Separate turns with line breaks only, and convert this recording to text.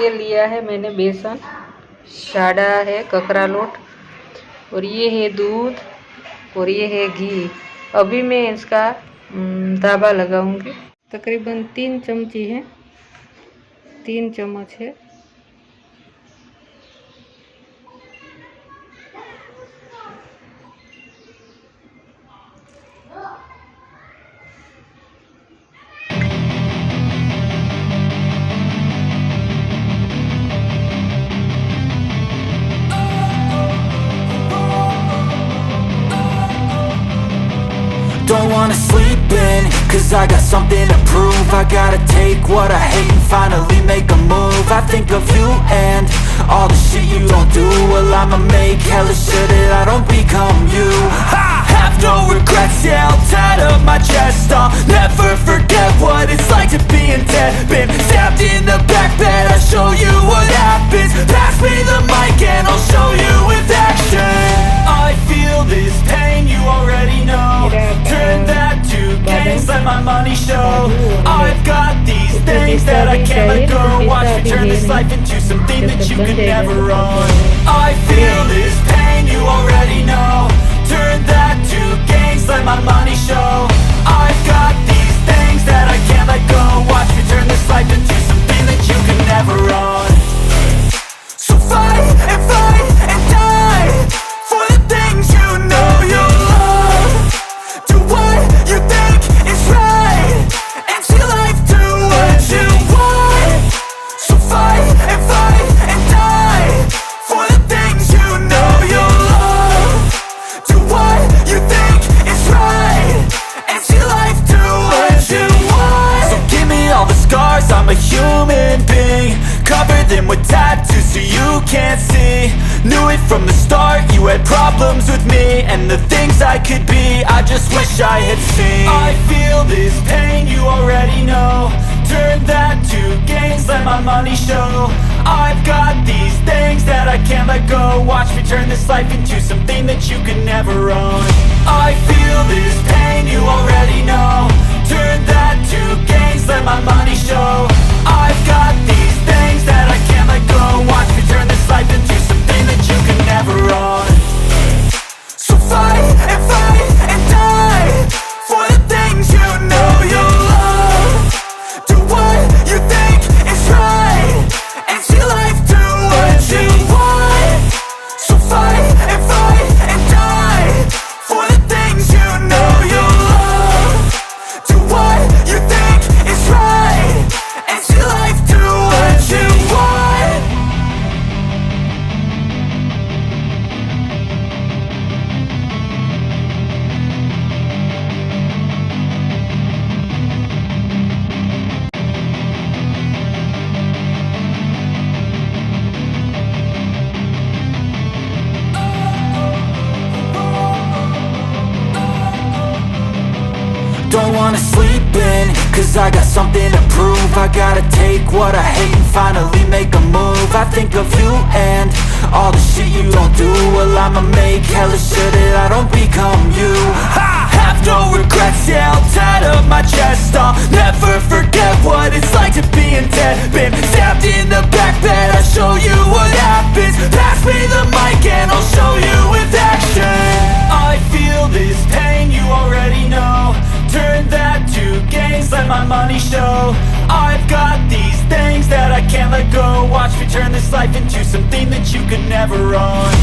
ये लिया है मैंने बेसन, साड़ा है ककरा लोट, और ये है दूध, और ये है घी। अभी मैं इसका दाबा लगाऊंगी। तकरीबन 3 चमची है, 3 चम्मच है।
Don't wanna sleep in, cause I got something to prove. I gotta take what I hate and finally make a move. I think of you and all the shit you don't do. Well, I'ma make hella sure that I don't become you. I have no regrets, yeah, I'll tat up my chest. I'll never forget what it's like to be in debt. Been stabbed in the back bed, I'll show you what happens. Pass me the mic and I'll show you with action. I feel this pain, you already know. Turn that to gains, let my money show. I've got these things that I can't let go. Watch me turn this life into something that you could never own. I feel this pain, you already know. Turn that to gains, let my money show. I've got these things that I can't let go. Watch me turn this life into something that you could never own. So fight and die for the things you know you love. Do what you think is right, and see life do what you want. So fight and die for the things you know you love. Do what you think is right, and see life do what you want. So give me all the scars, I'm a human being. Cover them with tattoos so you can't see. Knew it from the start, you had problems with me and the things I could be, I just wish I had seen. I feel this pain, you already know. Turn that to gains, let my money show. I've got these things that I can't let go. Watch me turn this life into something that you could never own. I feel this pain, you already know. Turn that to gains, let my money show. I've got these things that I can't let go. Watch me turn this life into something that you could never own. So fight and die for the things you know you love. Do what you think is right, and see life do what you want. So fight and die for the things you know you love. Do what you think is right, and see life do what you want. Don't wanna sleep in, cause I got something to prove. I gotta take what I hate and finally make a move. I think of you and all the shit you don't do. Well, I'ma make hella sure that I don't become you. I have no regrets, yeah, I'll tat up my chest. I'll never forget what it's like to be in debt. Been stabbed in the back bed, I'll show you what happens. Pass me the mic and I'll show you with action. I feel this pain, you already know. Turn that to gains, let my money show. I've got these things that I can't let go. Watch me turn this life into something that you could never own.